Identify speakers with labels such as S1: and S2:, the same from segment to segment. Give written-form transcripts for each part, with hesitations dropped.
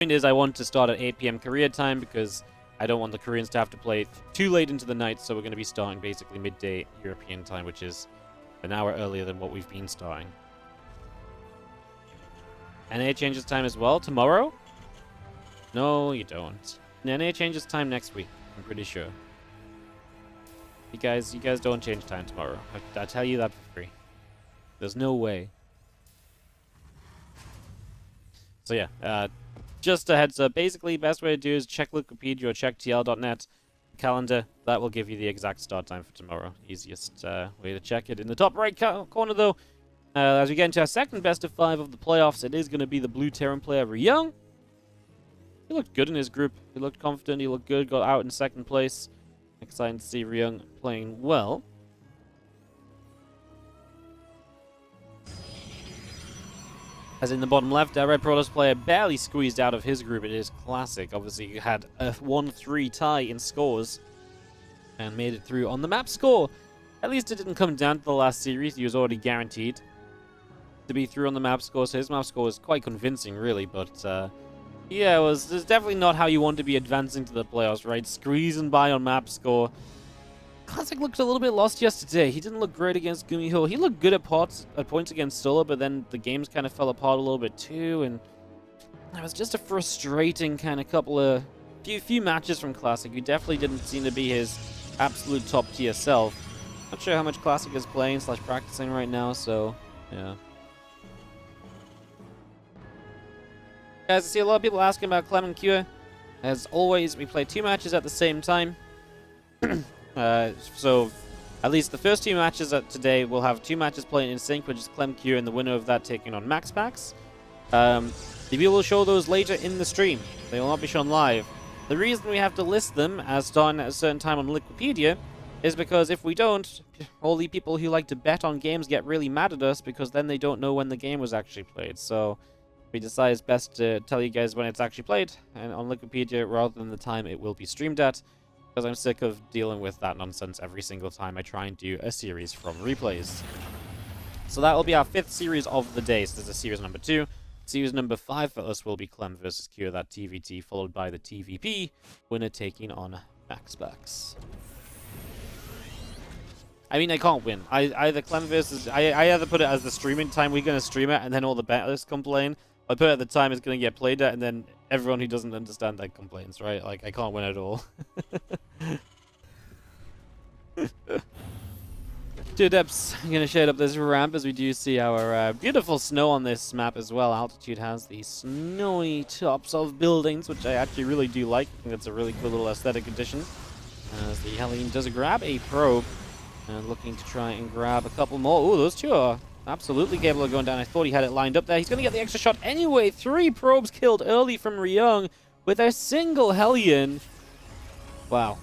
S1: point is I want to start at 8 p.m. Korea time because I don't want the Koreans to have to play too late into the night, so we're going to be starting basically midday European time, which is an hour earlier than what we've been starting. NA changes time as well tomorrow? No, you don't. NA changes time next week, I'm pretty sure. You guys don't change time tomorrow. I tell you that for free. There's no way. So yeah, just a heads up. Basically, best way to do is check Wikipedia or check TL.net calendar. That will give you the exact start time for tomorrow. Easiest way to check it. In the top right corner, though, as we get into our second best of 5 of the playoffs, it is going to be the blue Terran player Ryung. He looked good in his group. He looked confident. He looked good. Got out in second place. Exciting to see Ryung playing well. As in the bottom left, our Red Protoss player barely squeezed out of his group. It is Classic. Obviously, he had a 1-3 tie in scores and made it through on the map score. At least it didn't come down to the last series. He was already guaranteed to be through on the map score. So his map score was quite convincing, really. But yeah, it's definitely not how you want to be advancing to the playoffs, right? Squeezing by on map score. Classic looked a little bit lost yesterday. He didn't look great against Gumiho. He looked good at points against Solo, but then the games kind of fell apart a little bit too, and it was just a frustrating kind of few matches from Classic. He definitely didn't seem to be his absolute top tier self. Not sure how much Classic is playing / practicing right now, so yeah. Guys, I see a lot of people asking about Clem and Cure. As always, we play 2 matches at the same time. So at least the first 2 matches today will have 2 matches playing in sync, which is Clem Q and the winner of that taking on Max Pax. We will show those later in the stream. They will not be shown live. The reason we have to list them as done at a certain time on Wikipedia is because if we don't, all the people who like to bet on games get really mad at us because then they don't know when the game was actually played. So we decide it's best to tell you guys when it's actually played and on Wikipedia rather than the time it will be streamed at. Because I'm sick of dealing with that nonsense every single time I try and do a series from replays. So that will be our 5th series of the day. So this is series number 2. Series number 5 for us will be Clem versus Q, that TvT, followed by the TvP, winner taking on Max Pax. I mean, I can't win. Either Clem versus... I either put it as the streaming time we're going to stream it, and then all the betters complain. I put it at the time it's going to get played at, and then everyone who doesn't understand that complains, right? Like, I can't win at all. 2 Adepts are going to shade up this ramp as we do see our beautiful snow on this map as well. Altitude has the snowy tops of buildings, which I actually really do like. I think that's a really cool little aesthetic addition. As the Helene does grab a probe and looking to try and grab a couple more. Oh, those 2 are absolutely capable of going down. I thought he had it lined up there. He's going to get the extra shot anyway. 3 probes killed early from Ryung with a single Hellion. Wow.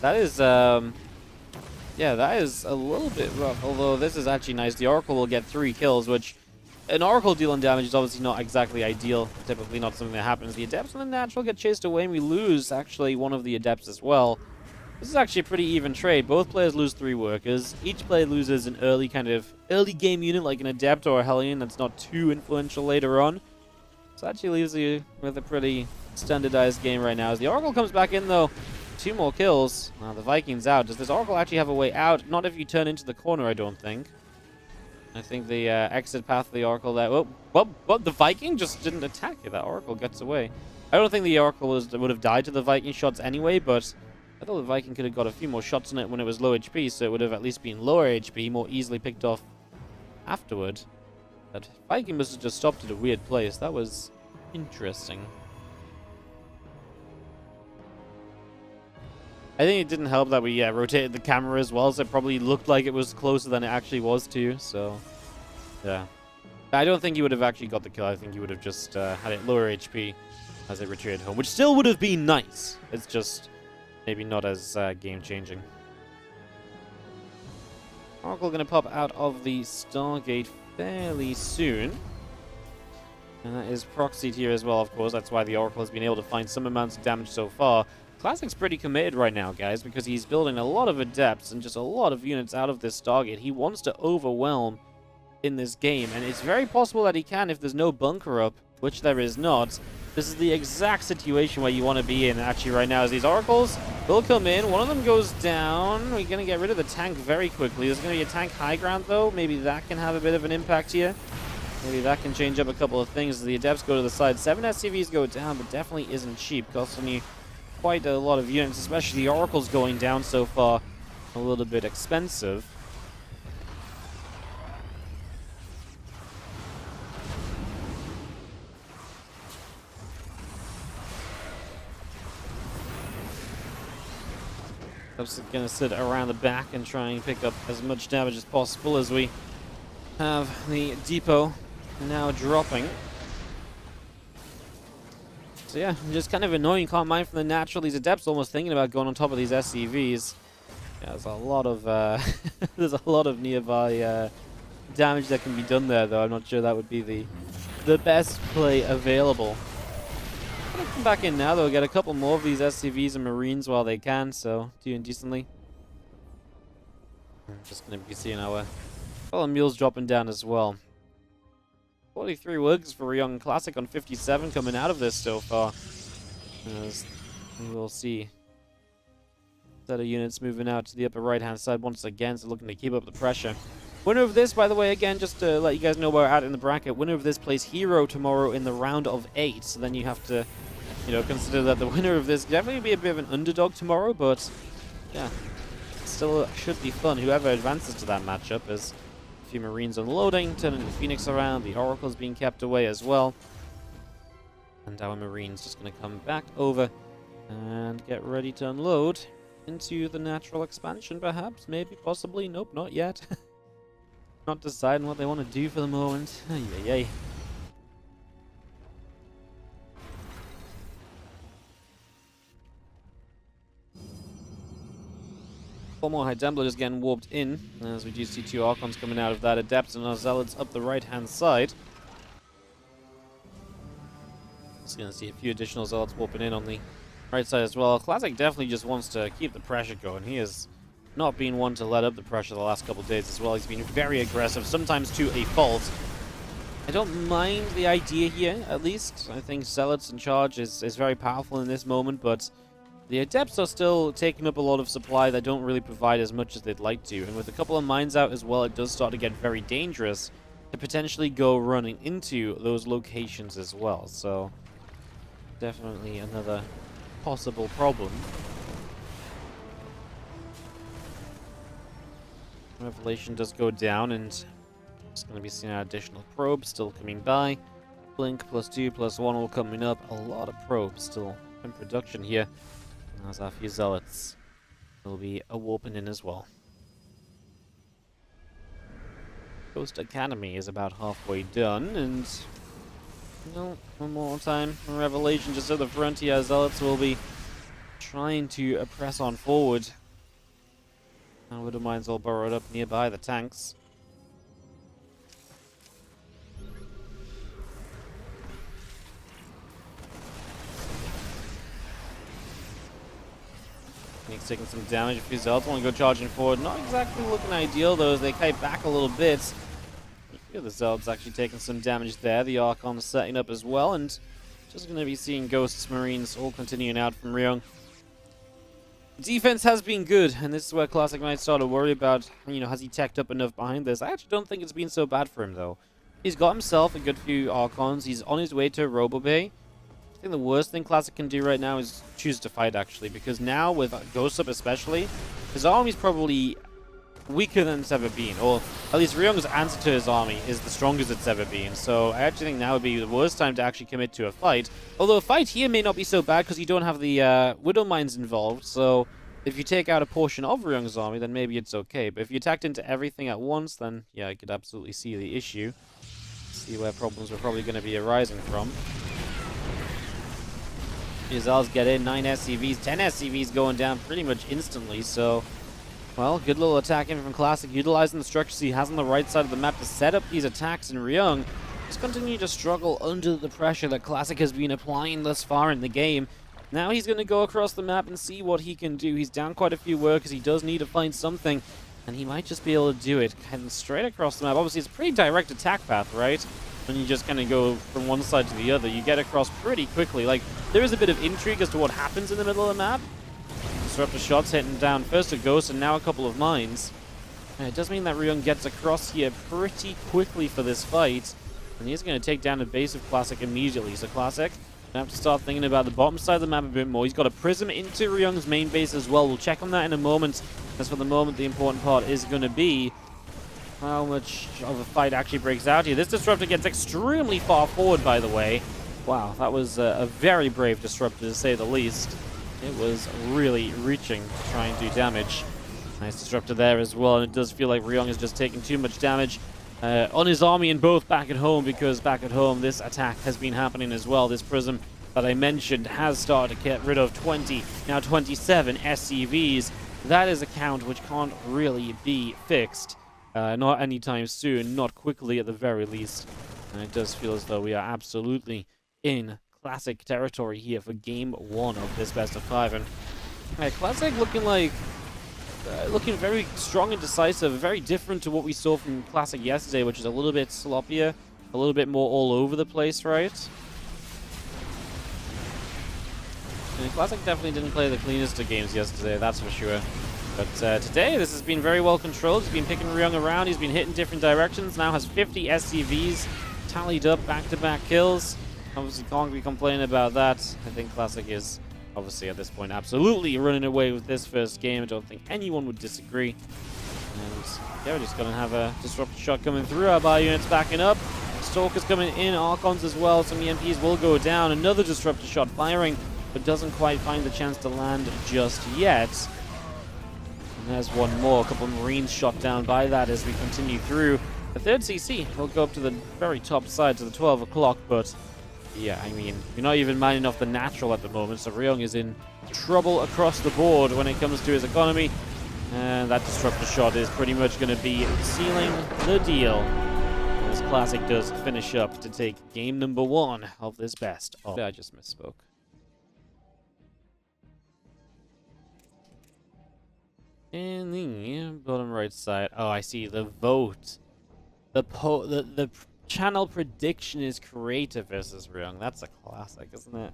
S1: That is, yeah, that is a little bit rough. Although this is actually nice. The Oracle will get 3 kills, which an Oracle dealing damage is obviously not exactly ideal. Typically not something that happens. The Adepts and the Natural get chased away, and we lose actually one of the Adepts as well. This is actually a pretty even trade. Both players lose 3 workers. Each player loses an early game unit like an Adept or a Hellion that's not too influential later on. So that actually leaves you with a pretty standardized game right now. As the Oracle comes back in though, 2 more kills. The Viking's out. Does this Oracle actually have a way out? Not if you turn into the corner, I don't think. I think the exit path of the Oracle there... Well, the Viking just didn't attack it. That Oracle gets away. I don't think the Oracle would have died to the Viking shots anyway, but I thought the Viking could have got a few more shots on it when it was low HP, so it would have at least been lower HP, more easily picked off afterward. That Viking must have just stopped at a weird place. That was interesting. I think it didn't help that we rotated the camera as well, so it probably looked like it was closer than it actually was too, so yeah. I don't think he would have actually got the kill. I think he would have just had it lower HP as it retreated home, which still would have been nice. It's just maybe not as game-changing. Oracle going to pop out of the Stargate fairly soon. And that is proxied here as well, of course. That's why the Oracle has been able to find some amounts of damage so far. Classic's pretty committed right now, guys, because he's building a lot of Adepts and just a lot of units out of this Stargate. He wants to overwhelm in this game, and it's very possible that he can if there's no bunker up which there is not. This is the exact situation where you want to be in actually right now, as these oracles will come in. One of them goes down. We're going to get rid of the tank very quickly. There's going to be a tank high ground though. Maybe that can have a bit of an impact here. Maybe that can change up a couple of things as the adepts go to the side. 7 SCVs go down, but definitely isn't cheap. Costing you quite a lot of units, especially the oracles going down so far. A little bit expensive. I'm just going to sit around the back and try and pick up as much damage as possible as we have the depot now dropping. So yeah, just kind of annoying. Can't mine from the natural. These adepts almost thinking about going on top of these SCVs. Yeah, there's a lot of there's a lot of nearby damage that can be done there, though. I'm not sure that would be the best play available. I'm gonna come back in now, though. Get a couple more of these SCVs and Marines while they can, so doing decently. I'm just gonna be seeing our fellow mules dropping down as well. 43 wigs for Ryung and Classic on 57 coming out of this so far. As we will see. Set of units moving out to the upper right-hand side once again, so looking to keep up the pressure. Winner of this, by the way, again, just to let you guys know where we're at in the bracket, winner of this plays Hero tomorrow in the round of 8. So then you have to, you know, consider that the winner of this definitely be a bit of an underdog tomorrow, but yeah, still should be fun. Whoever advances to that matchup is a few Marines unloading, turning the Phoenix around, the Oracle's being kept away as well. And our Marines just going to come back over and get ready to unload into the natural expansion, perhaps, maybe, possibly. Nope, not yet. Not deciding what they want to do for the moment. Ay. 4 more High Templar just getting warped in, as we do see 2 Archons coming out of that. Adepts and our Zealots up the right-hand side. Just going to see a few additional Zealots warping in on the right side as well. Classic definitely just wants to keep the pressure going. He has not been one to let up the pressure the last couple of days as well. He's been very aggressive, sometimes to a fault. I don't mind the idea here, at least. I think Zealots in charge is very powerful in this moment, but the Adepts are still taking up a lot of supply that don't really provide as much as they'd like to. And with a couple of mines out as well, it does start to get very dangerous to potentially go running into those locations as well. So, definitely another possible problem. Revelation does go down, and it's going to be seeing our additional probes still coming by. Blink +2 +1 all coming up. A lot of probes still in production here. And as our few Zealots will be warping in as well. Ghost Academy is about halfway done, and no, one more time. Revelation just at the front here. Zealots will be trying to press on forward. And Widow Mines all burrowed up nearby the tanks. Phoenix taking some damage. A few Zealots want to go charging forward. Not exactly looking ideal though, as they kite back a little bit. A few of the Zealots actually taking some damage there. The Archon setting up as well, and just going to be seeing Ghosts, Marines all continuing out from Ryung. Defense has been good, and this is where Classic might start to worry about, you know, has he teched up enough behind this? I actually don't think it's been so bad for him, though. He's got himself a good few Archons. He's on his way to Robo Bay. I think the worst thing Classic can do right now is choose to fight, actually, because now, with Ghost up especially, his army's probably weaker than it's ever been, or at least Ryung's answer to his army is the strongest it's ever been. So I actually think now would be the worst time to actually commit to a fight. Although a fight here may not be so bad because you don't have the Widow Mines involved, so if you take out a portion of Ryung's army, then maybe it's okay. But if you attacked into everything at once, then yeah, I could absolutely see the issue. See where problems are probably going to be arising from. Zealots get in, 9 SCVs, 10 SCVs going down pretty much instantly, so well, good little attack in from Classic, utilizing the structures he has on the right side of the map to set up these attacks, and Ryung just continue to struggle under the pressure that Classic has been applying thus far in the game. Now he's going to go across the map and see what he can do. He's down quite a few workers. He does need to find something And he might just be able to do it kind of straight across the map. Obviously, it's a pretty direct attack path, right? When you just kind of go from one side to the other, you get across pretty quickly. Like, there is a bit of intrigue as to what happens in the middle of the map. Disruptor shots hitting down first a Ghost and now a couple of mines. And it does mean that Ryung gets across here pretty quickly for this fight. And he's going to take down the base of Classic immediately. So Classic gonna have to start thinking about the bottom side of the map a bit more. He's got a prism into Ryung's main base as well. We'll check on that in a moment. As for the moment, the important part is going to be how much of a fight actually breaks out here. This Disruptor gets extremely far forward, by the way. Wow, that was a very brave Disruptor, to say the least. It was really reaching to try and do damage. Nice Disruptor there as well, and it does feel like Ryung is just taking too much damage on his army and both back at home, because back at home this attack has been happening as well. This Prism that I mentioned has started to get rid of 20, now 27 SCVs. That is a count which can't really be fixed. Not anytime soon, not quickly at the very least. And it does feel as though we are absolutely in Classic territory here for game 1 of this best of 5. And Classic looking very strong and decisive, very different to what we saw from Classic yesterday, which is a little bit sloppier, a little bit more all over the place, right? And Classic definitely didn't play the cleanest of games yesterday, that's for sure. But today, this has been very well controlled. He's been picking Ryung around, he's been hitting different directions, now has 50 SCVs tallied up, back-to-back kills. Obviously, can't be complaining about that. I think Classic is obviously at this point absolutely running away with this first game. I don't think anyone would disagree. And yeah, we're just going to have a Disruptor shot coming through. Our bar units backing up. Stalkers coming in, Archons as well. Some EMPs will go down. Another Disruptor shot firing, but doesn't quite find the chance to land just yet. And there's one more. A couple of Marines shot down by that as we continue through. The third CC will go up to the very top side to the 12 o'clock, but yeah, I mean, you're not even mining off the natural at the moment, so Ryung is in trouble across the board when it comes to his economy. And that Disruptor shot is pretty much going to be sealing the deal. As Classic does finish up to take game number 1 of this best. Oh, I just misspoke. In the bottom right side. Oh, I see. The vote. The channel prediction is creative versus Ryung. That's a classic, isn't it?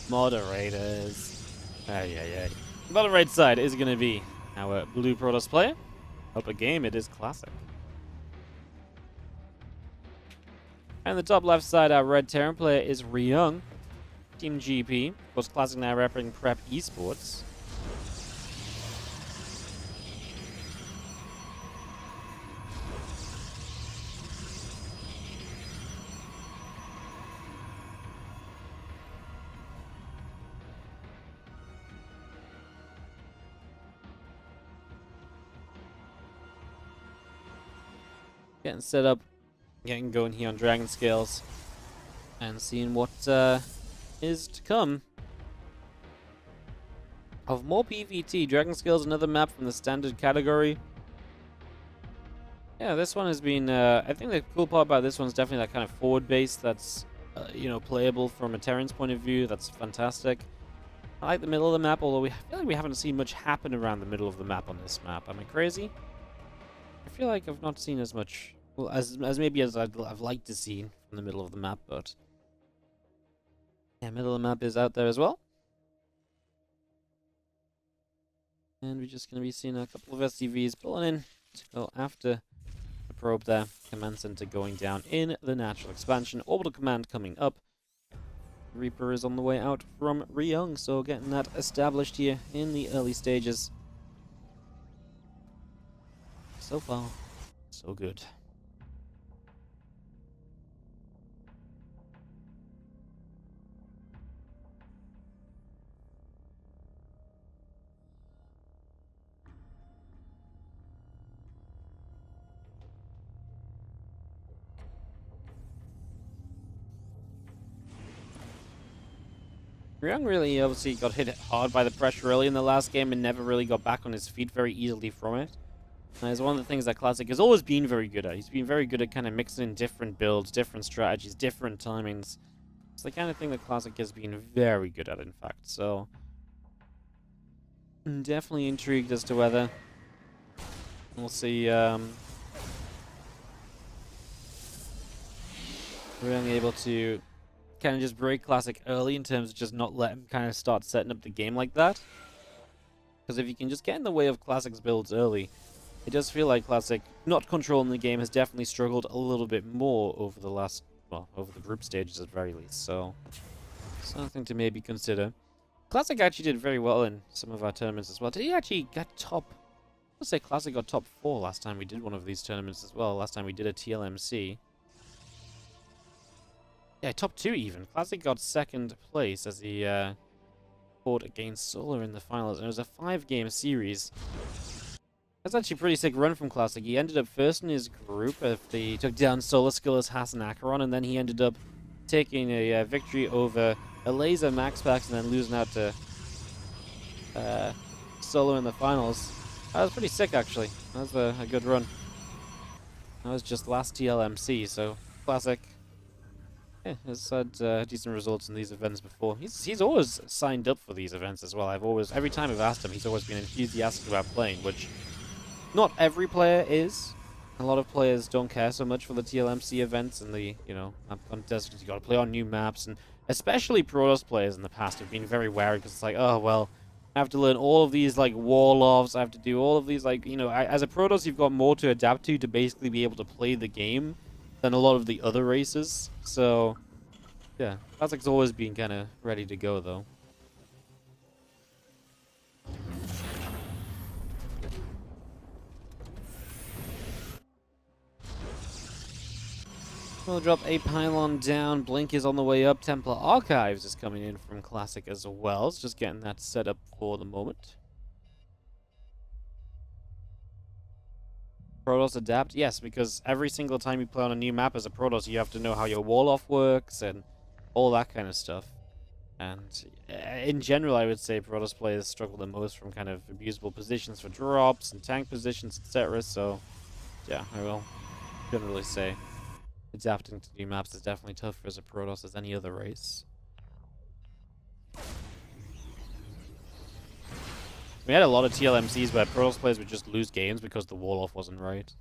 S1: Moderators. Yeah. Bottom right side is going to be our blue Protoss player. Upper game, it is Classic. And the top left side, our red Terran player is Ryung. Team GP. Of course, Classic now repping Prep eSports. Getting set up, getting going here on Dragon Scales, and seeing what is to come of more PvT. Dragon Scales, another map from the standard category. Yeah, this one has been, I think the cool part about this one is definitely that kind of forward base that's, you know, playable from a Terran's point of view. That's fantastic. I like the middle of the map, although I feel like we haven't seen much happen around the middle of the map on this map. Am I crazy? I feel like I've not seen as much, well, as maybe as I've liked to see from the middle of the map, but yeah, middle of the map is out there as well. And we're just going to be seeing a couple of SCVs pulling in to go after the probe there. Command center going down in the natural expansion. Orbital command coming up. Reaper is on the way out from Ryung, so getting that established here in the early stages. So far, so good. Ryung really obviously got hit hard by the pressure early in the last game and never really got back on his feet very easily from it. And it's one of the things that Classic has always been very good at. He's been very good at kind of mixing in different builds, different strategies, different timings. It's the kind of thing that Classic has been very good at, in fact. So, I'm definitely intrigued as to whether We'll see. We're only able to kind of just break Classic early in terms of just not let him kind of start setting up the game like that. Because if you can just get in the way of Classic's builds early, it does feel like Classic, not controlling the game, has definitely struggled a little bit more over the last, well, over the group stages at the very least. So, something to maybe consider. Classic actually did very well in some of our tournaments as well. Did he actually get top? Let's say Classic got top 4 last time we did one of these tournaments as well. Last time we did a TLMC. Yeah, top 2 even. Classic got 2nd place as he fought against Solar in the finals. And it was a 5-game series. That's actually a pretty sick run from Classic. He ended up first in his group. He took down Solar Skillers, Haas, and Acheron. And then he ended up taking a victory over a Laser, Max Packs, and then losing out to Solar in the finals. That was pretty sick, actually. That was a good run. That was just last TLMC, so Classic... yeah, has had decent results in these events before. He's always signed up for these events as well. Every time I've asked him, he's always been enthusiastic about playing, which not every player is. A lot of players don't care so much for the TLMC events and the, map contests, because you got to play on new maps, and especially Protoss players in the past have been very wary because it's like, oh well, I have to learn all of these like Warlofts. I have to do all of these as a Protoss, you've got more to adapt to basically be able to play the game than a lot of the other races. So, yeah, Classic's always been kind of ready to go, though. We'll drop a pylon down. Blink is on the way up. Templar Archives is coming in from Classic as well. It's just getting that set up for the moment. Protoss adapt? Yes, because every single time you play on a new map as a Protoss, you have to know how your wall-off works and all that kind of stuff. And in general, I would say Protoss players struggle the most from kind of abusable positions for drops and tank positions, etc. So, yeah, I will generally say adapting to new maps is definitely tougher as a Protoss as any other race. We had a lot of TLMCs where Protoss players would just lose games because the wall-off wasn't right.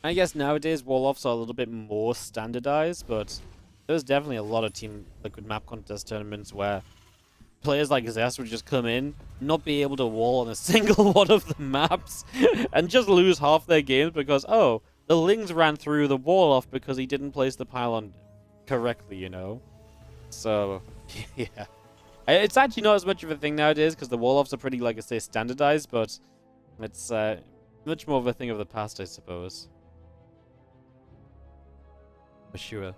S1: I guess nowadays wall-offs are a little bit more standardized, but there's definitely a lot of Team Liquid map contest tournaments where players like Zest would just come in, not be able to wall on a single one of the maps, and just lose half their games because, oh, the Lings ran through the wall-off because he didn't place the pylon correctly, So, yeah. It's actually not as much of a thing nowadays because the wall-offs are pretty, like I say, standardized, but it's much more of a thing of the past, I suppose. For sure.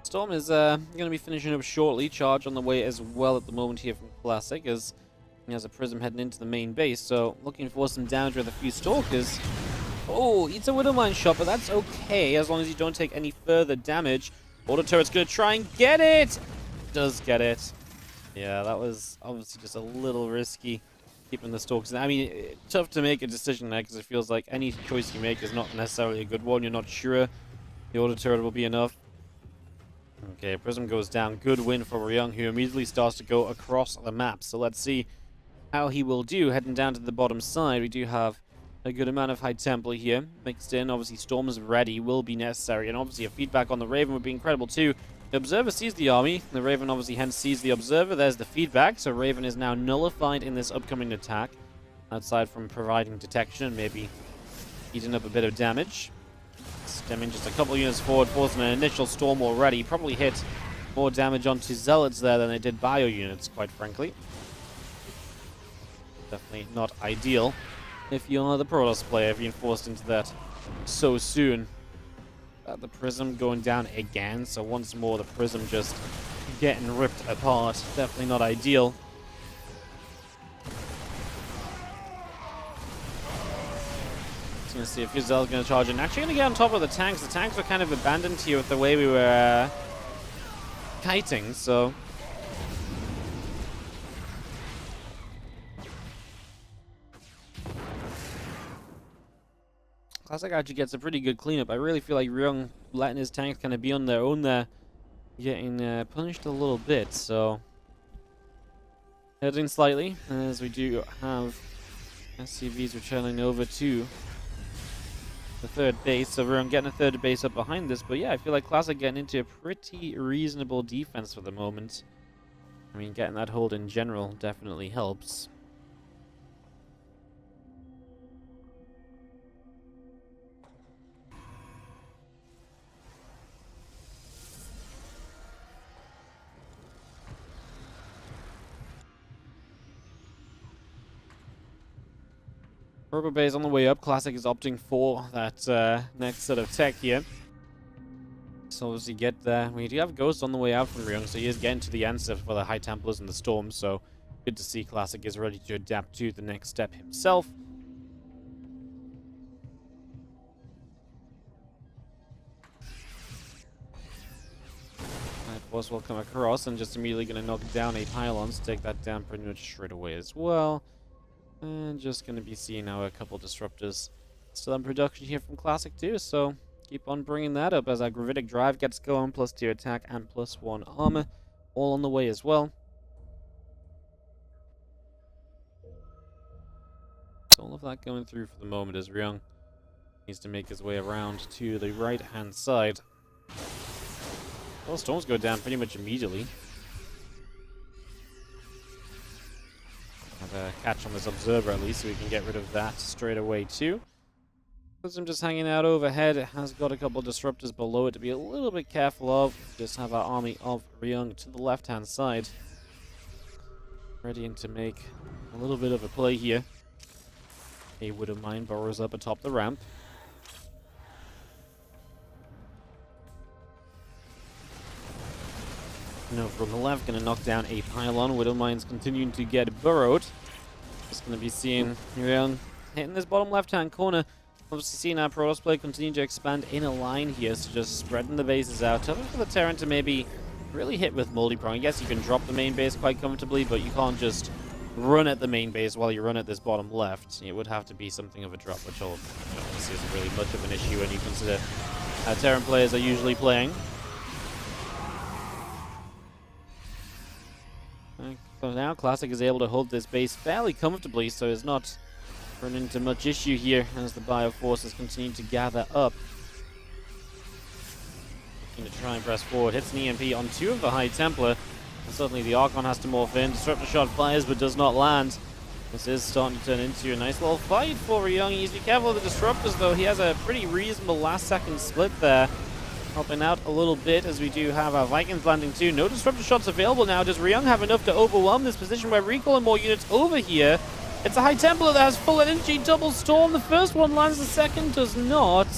S1: Storm is going to be finishing up shortly. Charge on the way as well at the moment here from Classic, as he has a Prism heading into the main base. So looking for some damage with a few Stalkers. Oh, it's a Widowmine shot, but that's okay as long as you don't take any further damage. Auto Turret's going to try and get it! Does get it. Yeah, that was obviously just a little risky, keeping the Stalkers. I mean, tough to make a decision there because it feels like any choice you make is not necessarily a good one. You're not sure the Auto Turret will be enough. Okay, Prism goes down. Good win for Ryung, who immediately starts to go across the map. So let's see how he will do. Heading down to the bottom side, we do have a good amount of High Templar here mixed in. Obviously, Storm's ready will be necessary, and obviously a feedback on the Raven would be incredible too. The Observer sees the army. The Raven obviously hence sees the Observer. There's the feedback, so Raven is now nullified in this upcoming attack, outside from providing detection and maybe eating up a bit of damage. Stemming just a couple units forward, forcing an initial storm already. Probably hit more damage onto Zealots there than they did Bio units, quite frankly. Definitely not ideal if you're the Protoss player being forced into that so soon. The Prism going down again, so once more the Prism just getting ripped apart. Definitely not ideal. Going to see if Yuzel's going to charge in. Actually going to get on top of the tanks. The tanks were kind of abandoned here with the way we were kiting, so... Classic actually gets a pretty good cleanup. I really feel like Ryung letting his tanks kind of be on their own there, getting punished a little bit. So heading slightly as we do have SCVs returning over to the third base. So Ryung getting a third base up behind this. But yeah, I feel like Classic getting into a pretty reasonable defense for the moment. I mean, getting that hold in general definitely helps. Purple base on the way up. Classic is opting for that next set of tech here. So obviously get there. We do have Ghost on the way out from Ryung, so he is getting to the answer for the High Templars and the Storms. So good to see Classic is ready to adapt to the next step himself. Force will come across and just immediately going to knock down a pylons. Take that down pretty much straight away as well. And just going to be seeing now a couple disruptors still in production here from Classic too, so keep on bringing that up as our Gravitic Drive gets going, +2 attack and +1 armor, all on the way as well. So all of that going through for the moment as Ryung needs to make his way around to the right-hand side. Well, storms go down pretty much immediately. Have a catch on this observer at least, so we can get rid of that straight away too. Prism just hanging out overhead. It has got a couple of disruptors below it to be a little bit careful of. Just have our army of Ryung to the left-hand side, readying to make a little bit of a play here. A Widow Mine burrows up atop the ramp. No, from the left, going to knock down a pylon. Widow Mine's continuing to get burrowed. Just going to be seeing Ryung hitting this bottom left-hand corner. Obviously seeing our Protoss play continue to expand in a line here, so just spreading the bases out. Tough for the Terran to maybe really hit with Multi-Prong. I guess you can drop the main base quite comfortably, but you can't just run at the main base while you run at this bottom left. It would have to be something of a drop, which obviously isn't really much of an issue when you consider how Terran players are usually playing. So now Classic is able to hold this base fairly comfortably, so it's not run into much issue here as the Bioforces continue to gather up. Looking to try and press forward. Hits an EMP on 2 of the High Templar. And suddenly the Archon has to morph in. Disruptor shot fires but does not land. This is starting to turn into a nice little fight for Ryung. He needs to be careful of the disruptors though. He has a pretty reasonable last second split there. Helping out a little bit as we do have our Vikings landing too. No disruptor shots available now. Does Ryung have enough to overwhelm this position by recalling more units over here? It's a High Templar that has full energy, double storm. The first one lands, the second does not.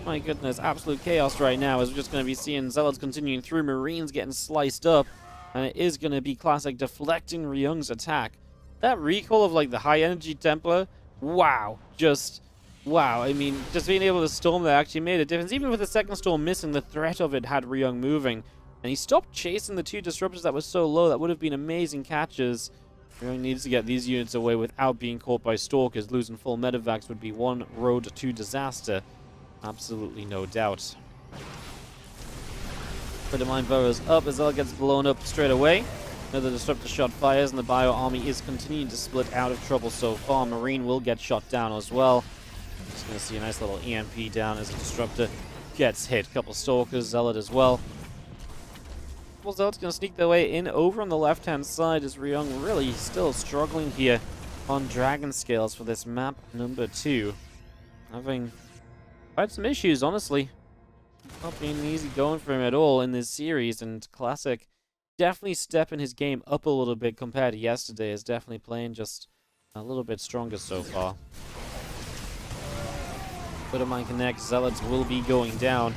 S1: My goodness, absolute chaos right now as we're just going to be seeing Zealots continuing through, Marines getting sliced up. And it is going to be Classic deflecting Ryung's attack. That recall of like the high energy Templar, wow, just wow. I mean, just being able to storm that actually made a difference. Even with the second storm missing, the threat of it had Ryung moving. And he stopped chasing the 2 disruptors that were so low. That would have been amazing catches. Ryung needs to get these units away without being caught by Stalkers. Losing full medevacs would be one road to disaster. Absolutely no doubt. Widow Mine burrows up as Zell gets blown up straight away. Another disruptor shot fires, and the Bio Army is continuing to split out of trouble so far. Marine will get shot down as well. Just going to see a nice little EMP down as a disruptor gets hit. Couple Stalkers, Zealot as well. Well, Zealot's going to sneak their way in over on the left-hand side as Ryung really still struggling here on Dragon Scales for this map number 2. Having quite some issues, honestly. Not being easy going for him at all in this series, and Classic definitely stepping his game up a little bit compared to yesterday. Is definitely playing just a little bit stronger so far. Widow Mine connects, Zealots will be going down.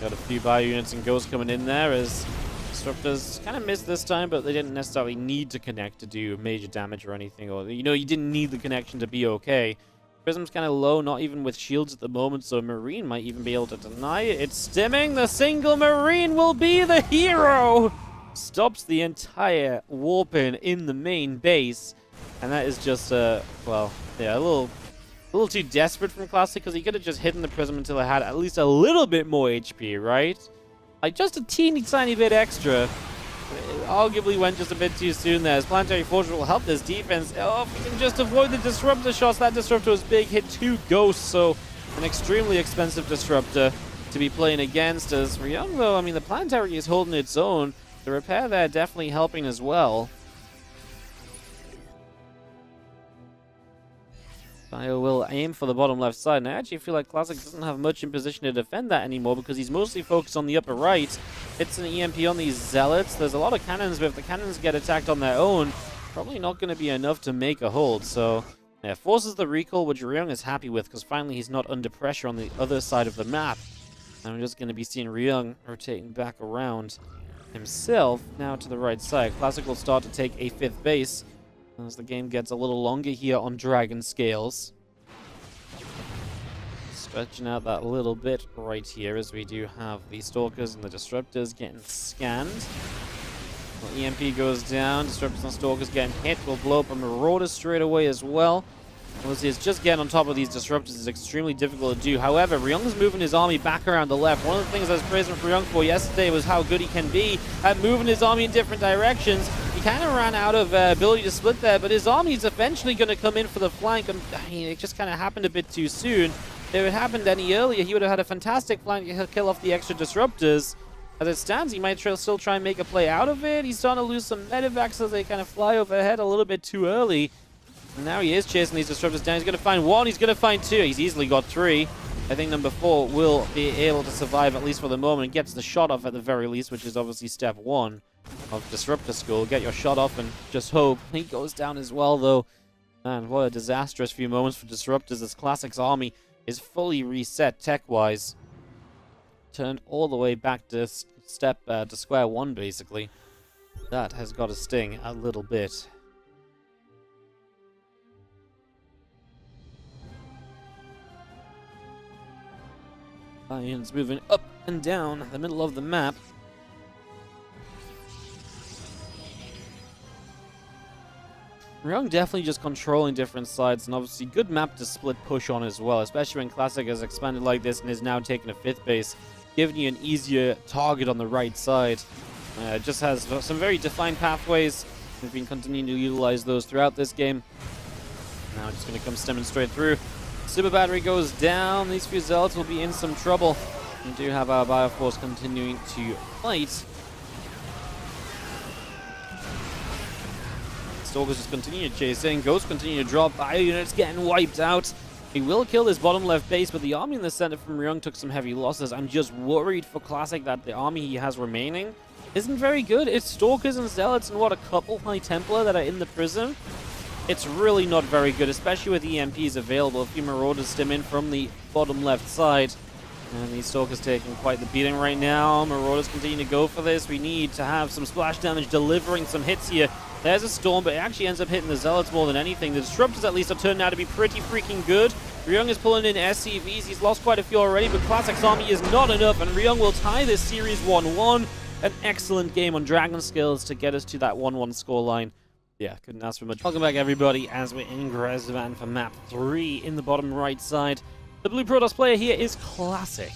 S1: Got a few bio units and Ghosts coming in there as Disruptors kind of missed this time, but they didn't necessarily need to connect to do major damage or anything. Or, you know, you didn't need the connection to be okay. Prism's kind of low, not even with shields at the moment, so Marine might even be able to deny it. It's stimming. The single Marine will be the hero. Stops the entire warpin in the main base. And that is just, well, yeah, a little A little too desperate from Classic, because he could have just hidden the Prism until it had at least a little bit more HP, right? Like, just a teeny tiny bit extra. It arguably went just a bit too soon there. His Planetary Fortress will help this defense. Oh, if we can just avoid the Disruptor shots. That Disruptor was big, hit 2 Ghosts, so an extremely expensive Disruptor to be playing against. As Ryung, though, I mean, the Planetary is holding its own. The repair there definitely helping as well. Bio will aim for the bottom left side, and I actually feel like Classic doesn't have much in position to defend that anymore because he's mostly focused on the upper right. Hits an EMP on these Zealots. There's a lot of cannons, but if the cannons get attacked on their own, probably not going to be enough to make a hold. So, yeah, forces the recall, which Ryung is happy with because finally he's not under pressure on the other side of the map. And we're just going to be seeing Ryung rotating back around himself now to the right side. Classic will start to take a 5th base as the game gets a little longer here on Dragon Scales. Stretching out that little bit right here as we do have the Stalkers and the Disruptors getting scanned. Well, EMP goes down, Disruptors and Stalkers getting hit. Will blow up a Marauder straight away as well. Obviously, it's just getting on top of these Disruptors is extremely difficult to do. However, Ryung is moving his army back around the left. One of the things I was praising for Ryung for yesterday was how good he can be at moving his army in different directions. He kind of ran out of ability to split there, but his army is eventually going to come in for the flank. And I mean, it just kind of happened a bit too soon. If it happened any earlier, he would have had a fantastic flank to kill off the extra Disruptors. As it stands, he might still try and make a play out of it. He's starting to lose some medevacs as they kind of fly overhead a little bit too early. And now he is chasing these Disruptors down. He's going to find 1, he's going to find 2. He's easily got 3. I think number 4 will be able to survive, at least for the moment. Gets the shot off at the very least, which is obviously step 1 of Disruptor School. Get your shot off and just hope. He goes down as well, though. Man, what a disastrous few moments for Disruptors as Classic's army is fully reset tech-wise. Turned all the way back to square 1, basically. That has got to sting a little bit. Lions moving up and down the middle of the map. Ryung definitely just controlling different sides, and obviously good map to split push on as well, especially when Classic has expanded like this and is now taking a 5th base, giving you an easier target on the right side. It just has some very defined pathways. We've been continuing to utilize those throughout this game. Now just going to come stemming straight through. Super Battery goes down. These few Zealots will be in some trouble. We do have our Bioforce continuing to fight. Stalkers just continue to chase in. Ghosts continue to drop. Bio units getting wiped out. He will kill this bottom left base, but the army in the center from Ryung took some heavy losses. I'm just worried for Classic that the army he has remaining isn't very good. It's Stalkers and Zealots and what, a couple High Templar that are in the prison? It's really not very good, especially with EMPs available. A few Marauders stem in from the bottom left side. And these Stalkers taking quite the beating right now. Marauders continue to go for this. We need to have some splash damage delivering some hits here. There's a Storm, but it actually ends up hitting the Zealots more than anything. The Disruptors at least are turning out to be pretty freaking good. Ryung is pulling in SCVs. He's lost quite a few already, but Classic's army is not enough, and Ryung will tie this series 1-1. An excellent game on Dragon Skills to get us to that 1-1 scoreline. Yeah, couldn't ask for much. Welcome back, everybody, as we're in Grezvan for map 3 in the bottom right side. The blue Protoss player here is Classic.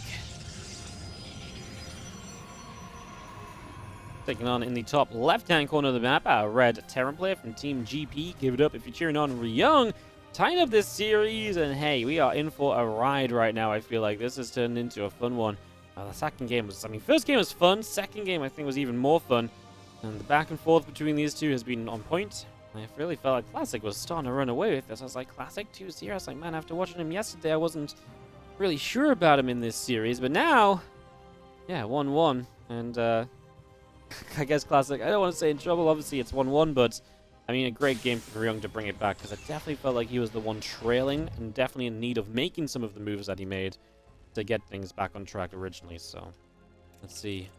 S1: Taking on in the top left-hand corner of the map, our red Terran player from Team GP. Give it up if you're cheering on Ryung. Tying up this series, and hey, we are in for a ride right now. I feel like this has turned into a fun one. The second game was, first game was fun. Second game, I think, was even more fun. And the back and forth between these two has been on point. I really felt like Classic was starting to run away with this. I was like, Classic 2-0. I was like, man, after watching him yesterday, I wasn't really sure about him in this series. But now, yeah, 1-1. And I guess Classic, I don't want to say in trouble. Obviously, it's 1-1, but I mean, a great game for Ryung to bring it back, because I definitely felt like he was the one trailing and definitely in need of making some of the moves that he made to get things back on track originally. So let's see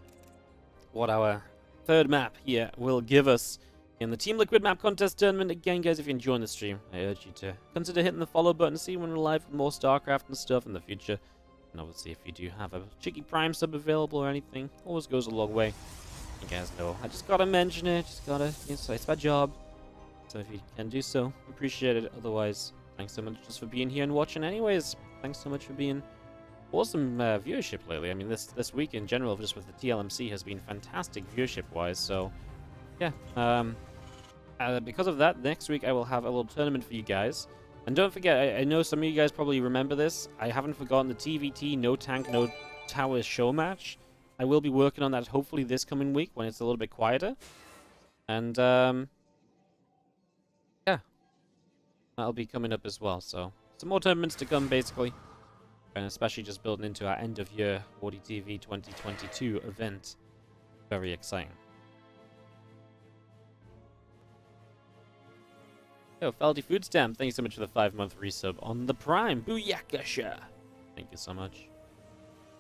S1: what our third map here will give us in the Team Liquid map contest tournament. Again, guys, if you're enjoying the stream, I urge you to consider hitting the follow button to see when we're live with more StarCraft and stuff in the future. And obviously, if you do have a Chicky Prime sub available or anything, always goes a long way. You guys know, I just gotta mention it, just gotta, it's my job. So if you can do so, appreciate it. Otherwise, thanks so much just for being here and watching anyways. Thanks so much for being awesome viewership lately. I mean, this week in general, just with the TLMC, has been fantastic viewership-wise, so yeah. Because of that, next week I will have a little tournament for you guys. And don't forget, I know some of you guys probably remember this. I haven't forgotten the TvT No Tank, No Towers show match. I will be working on that hopefully this coming week when it's a little bit quieter. And, yeah. That'll be coming up as well, so some more tournaments to come, basically. And especially just building into our end-of-year WardiTV 2022 event. Very exciting. Yo, Feldy Food Stamp, thank you so much for the 5-month resub on the Prime. Booyakasha! Thank you so much.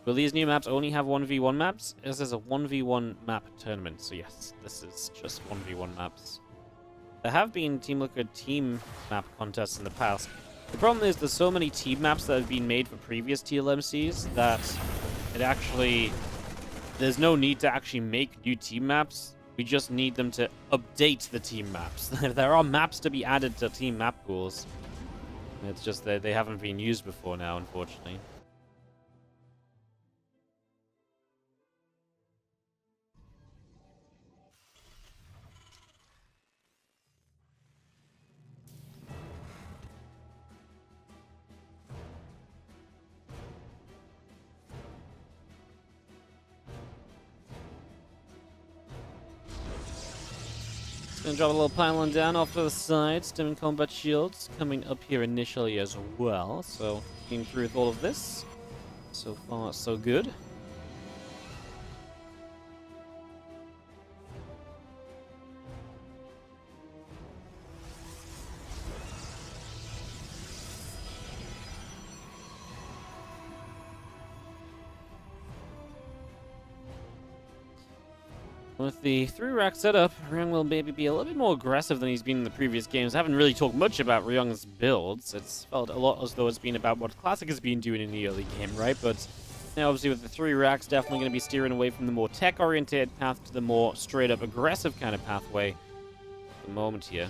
S1: Will these new maps only have 1v1 maps? This is a 1v1 map tournament, so yes, this is just 1v1 maps. There have been Team Liquid team map contests in the past. The problem is there's so many team maps that have been made for previous TLMCs that it actually... there's no need to actually make new team maps. We just need them to update the team maps. There are maps to be added to team map pools. It's just that they haven't been used before now, unfortunately. Gonna drop a little pylon down off to the side. Stim combat shields coming up here initially as well. So, getting through with all of this. So far, so good. With the 3-rack setup, Ryung will maybe be a little bit more aggressive than he's been in the previous games. I haven't really talked much about Ryung's builds. It's felt a lot as though it's been about what Classic has been doing in the early game, right? But now, obviously, with the 3 racks, definitely going to be steering away from the more tech-oriented path to the more straight-up aggressive kind of pathway at the moment here.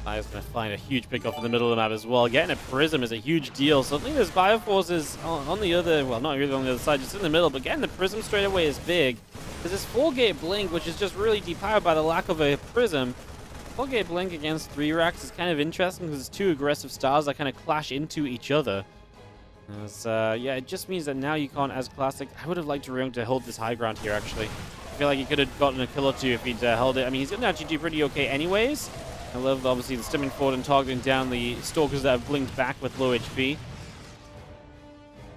S1: Bio's going to find a huge pickup in the middle of the map as well. Getting a Prism is a huge deal. So I think there's Bioforces on the other, well, not really on the other side, just in the middle, but getting the Prism straight away is big. There's this 4-gate Blink, which is just really depowered by the lack of a Prism. 4-gate Blink against 3 racks is kind of interesting because it's 2 aggressive styles that kind of clash into each other. As, yeah, it just means that now you can't, as Classic, I would have liked Ryung to hold this high ground here, actually. I feel like he could have gotten a kill or two if he'd held it. I mean, he's going to actually do pretty okay anyways. I love, obviously, the stimming forward and targeting down the Stalkers that have blinked back with low HP.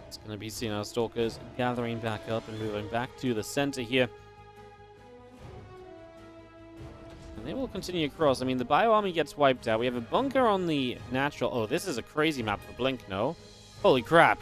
S1: It's going to be seeing our Stalkers gathering back up and moving back to the center here. And they will continue across. I mean, the Bio Army gets wiped out. We have a bunker on the natural. Oh, this is a crazy map for Blink, no? Holy crap.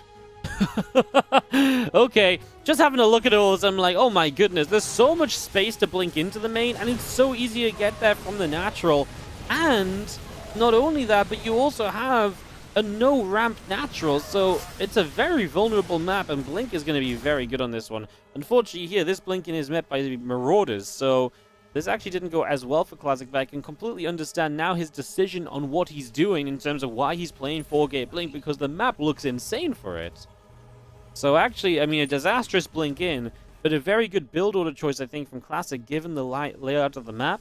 S1: Okay, just having a look at all this, I'm like, oh my goodness, there's so much space to blink into the main, and it's so easy to get there from the natural. And not only that, but you also have a no ramp natural, so it's a very vulnerable map, and Blink is going to be very good on this one. Unfortunately here, this blinking is met by the Marauders, so this actually didn't go as well for Classic, but I can completely understand now his decision on what he's doing in terms of why he's playing 4-gate Blink, because the map looks insane for it. So actually, I mean, a disastrous Blink in, but a very good build order choice, I think, from Classic, given the layout of the map.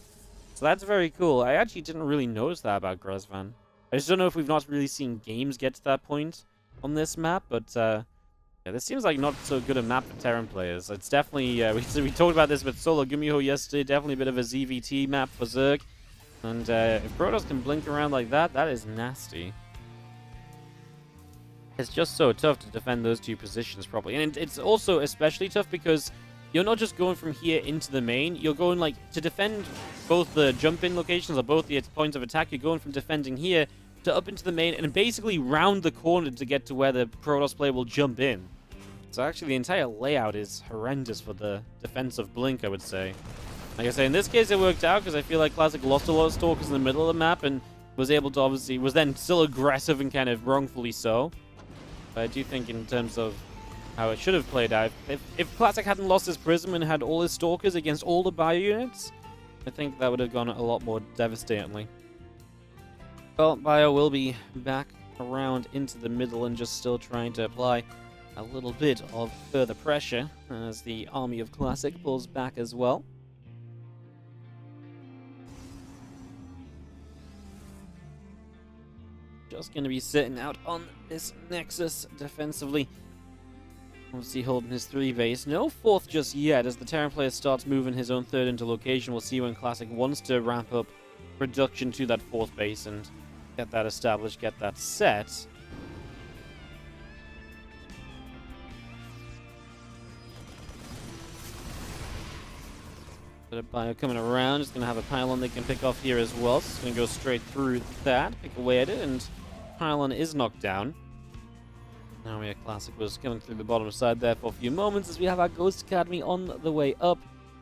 S1: So that's very cool. I actually didn't really notice that about Grezvan. I just don't know if we've not really seen games get to that point on this map, but yeah, this seems like not so good a map for Terran players. It's definitely, we talked about this with Solo Gumiho yesterday, definitely a bit of a ZVT map for Zerg. And if Protoss can blink around like that, that is nasty. It's just so tough to defend those two positions properly. And it's also especially tough because you're not just going from here into the main, you're going like to defend both the jump-in locations or both the points of attack, you're going from defending here to up into the main and basically round the corner to get to where the Protoss player will jump in. So actually the entire layout is horrendous for the defensive blink, I would say. Like I say, in this case it worked out because I feel like Classic lost a lot of Stalkers in the middle of the map and was able to was then still aggressive and kind of wrongfully so. But I do think in terms of how it should have played out, if Classic hadn't lost his Prism and had all his Stalkers against all the bio units, I think that would have gone a lot more devastatingly. Well, Bio will be back around into the middle and just still trying to apply a little bit of further pressure as the army of Classic pulls back as well. Just going to be sitting out on this Nexus defensively. Obviously holding his 3 base. No 4th just yet as the Terran player starts moving his own 3rd into location. We'll see when Classic wants to ramp up production to that 4th base and get that established, get that set. Bit of Bio coming around, just going to have a pylon they can pick off here as well. So it's going to go straight through that, pick away at it, and pylon is knocked down. Now we have Classic was coming through the bottom side there for a few moments as we have our Ghost Academy on the way up.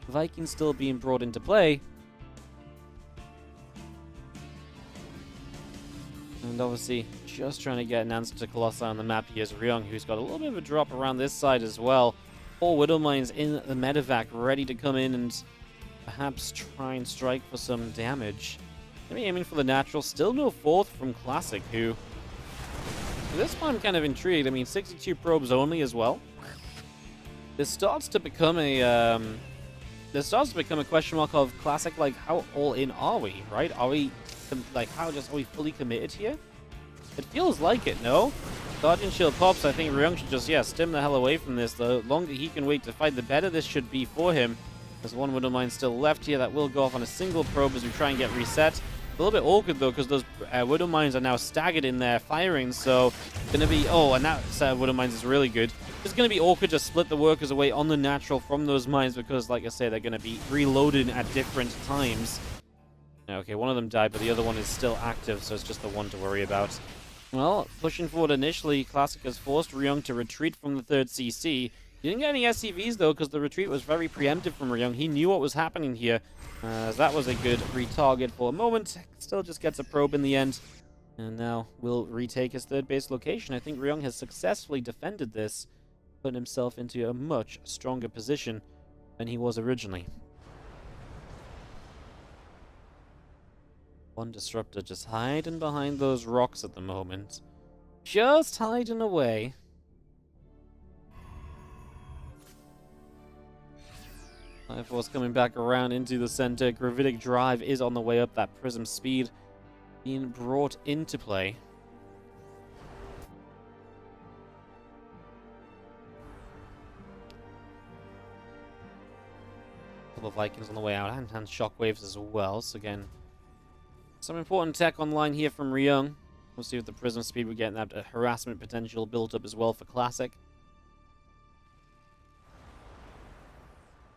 S1: Vikings still being brought into play. And obviously just trying to get an answer to Colossi on the map. Here's Ryung, who's got a little bit of a drop around this side as well. 4 Widow Mines in the medevac, ready to come in and perhaps try and strike for some damage. Maybe aiming for the natural. Still no 4th from Classic, who... This one I'm kind of intrigued. I mean, 62 probes only as well. This starts to become a question mark of Classic, like, how all in are we, right? Are we, like, are we fully committed here? It feels like it, no? Guardian Shield pops. I think Ryung should just, stem the hell away from this. The longer he can wait to fight, the better this should be for him. There's 1 Widow Mine still left here that will go off on a single probe as we try and get reset. A little bit awkward, though, because those Widow Mines are now staggered in their firing, so it's going to be... Oh, and that set of Widow Mines is really good. It's going to be awkward to split the workers away on the natural from those mines because, like I say, they're going to be reloaded at different times. Okay, one of them died, but the other one is still active, so it's just the one to worry about. Well, pushing forward initially, Classic has forced Ryung to retreat from the 3rd CC. He didn't get any SCVs, though, because the retreat was very preemptive from Ryung. He knew what was happening here. That was a good retarget for a moment. Still just gets a probe in the end. And now will retake his 3rd base location. I think Ryung has successfully defended this, putting himself into a much stronger position than he was originally. One Disruptor just hiding behind those rocks at the moment. Just hiding away. Fire Force coming back around into the center. Gravitic Drive is on the way up. That Prism Speed being brought into play. A couple of Vikings on the way out, and Shockwaves as well. So again, some important tech online here from Ryung. We'll see with the Prism Speed we're getting that harassment potential built up as well for Classic.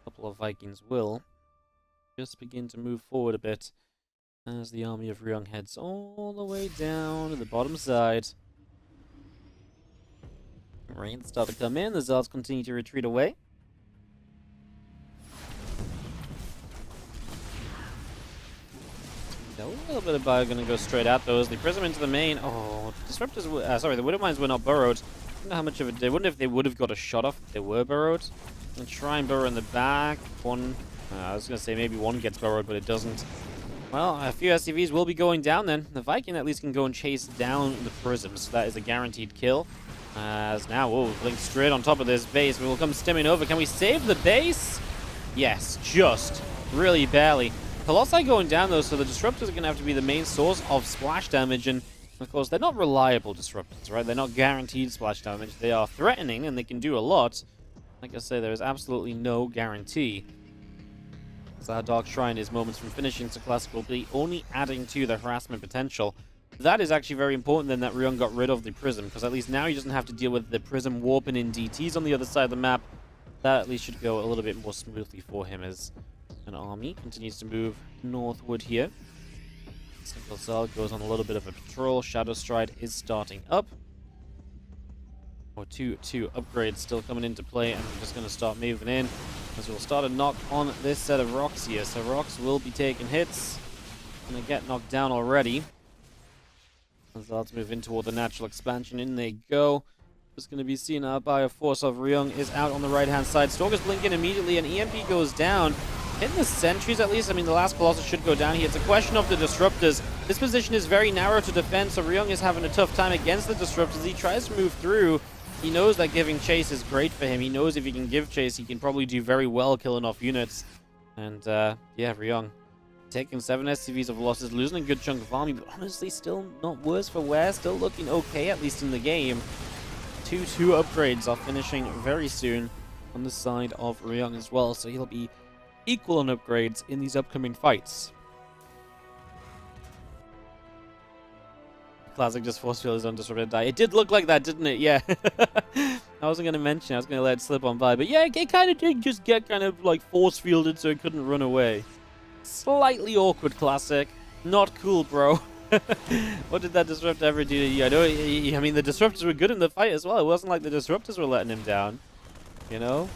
S1: A couple of Vikings will just begin to move forward a bit as the army of Ryung heads all the way down to the bottom side. Rains start to come in, the Zards continue to retreat away. A little bit of Bio going to go straight at those. The Prism into the main. Oh, Disruptors were... sorry, the Widow Mines were not burrowed. I don't know how much of it did. I wonder if they would have got a shot off if they were burrowed. And try and burrow in the back. One... I was going to say maybe one gets burrowed, but it doesn't. Well, a few SCVs will be going down then. The Viking at least can go and chase down the Prisms. That is a guaranteed kill. As now, whoa, Blink straight on top of this base. We will come stemming over. Can we save the base? Yes, just. Really barely. Colossi going down, though, so the Disruptors are going to have to be the main source of splash damage. And, of course, they're not reliable Disruptors, right? They're not guaranteed splash damage. They are threatening, and they can do a lot. Like I say, there is absolutely no guarantee. So our Dark Shrine is moments from finishing, so Classic will be only adding to the harassment potential. That is actually very important then that Ryung got rid of the Prism, because at least now he doesn't have to deal with the Prism warping in DTs on the other side of the map. That at least should go a little bit more smoothly for him as an army continues to move northward here. Simple Cell goes on a little bit of a patrol. Shadow Stride is starting up. Or two upgrades still coming into play, and we're just going to start moving in as we'll start a knock on this set of rocks here. So rocks will be taking hits. Going to get knocked down already. As let's move in toward the natural expansion. In they go. Just going to be seen out by a force of Ryung is out on the right-hand side. Stalker's blinking immediately, and EMP goes down. Hitting the sentries at least. I mean, the last Colossus should go down here. It's a question of the disruptors. This position is very narrow to defend, so Ryung is having a tough time against the disruptors. He tries to move through. He knows that giving chase is great for him. He knows if he can give chase, he can probably do very well killing off units. And, yeah, Ryung taking 7 SCVs of losses, losing a good chunk of army, but honestly still not worse for wear. Still looking okay, at least in the game. 2 upgrades are finishing very soon on the side of Ryung as well, so he'll be equal on upgrades in these upcoming fights. Classic just force field is undisrupted die. It did look like that, didn't it? Yeah. I wasn't going to mention, I was going to let it slip on by. But yeah, it kind of did just get kind of like force fielded so it couldn't run away. Slightly awkward, Classic. Not cool, bro. What did that disruptor ever do to you? I mean, the disruptors were good in the fight as well. It wasn't like the disruptors were letting him down. You know?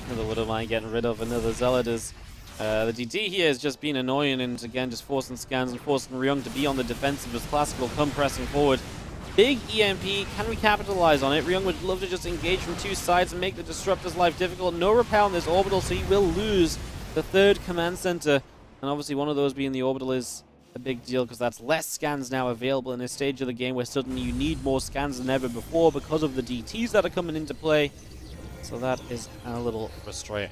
S1: Another wouldn't mind getting rid of another Zealot is... the DT here has just been annoying, and again just forcing scans and forcing Ryung to be on the defensive as Classic will come pressing forward. Big EMP, can we capitalize on it? Ryung would love to just engage from 2 sides and make the Disruptor's life difficult. No repel on this orbital, so he will lose the 3rd command center. And obviously one of those being the orbital is a big deal, because that's less scans now available in this stage of the game where suddenly you need more scans than ever before because of the DTs that are coming into play. So that is a little frustrating.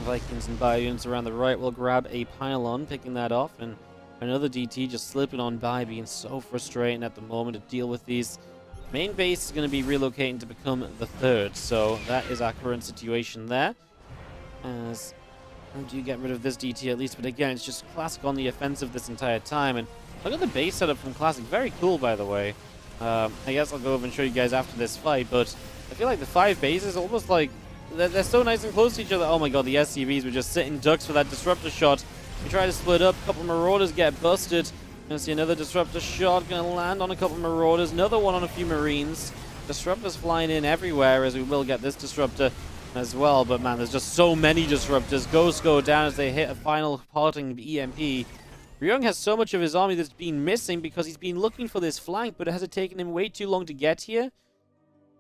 S1: Vikings and bio units around the right will grab a pylon, picking that off, and another DT just slipping on by, being so frustrating at the moment to deal with these. Main base is going to be relocating to become the 3rd, so that is our current situation there. As how do you get rid of this DT at least? But again, it's just Classic on the offensive this entire time, and look at the base setup from Classic. Very cool, by the way. I guess I'll go over and show you guys after this fight, but I feel like the 5 bases almost like they're so nice and close to each other. Oh my god, the SCVs were just sitting ducks for that disruptor shot. We try to split up. A couple Marauders get busted. Gonna see another disruptor shot. Gonna land on a couple Marauders. Another one on a few Marines. Disruptors flying in everywhere, as we will get this disruptor as well. But man, there's just so many disruptors. Ghosts go down as they hit a final parting EMP. Ryung has so much of his army that's been missing because he's been looking for this flank, but has it taken him way too long to get here?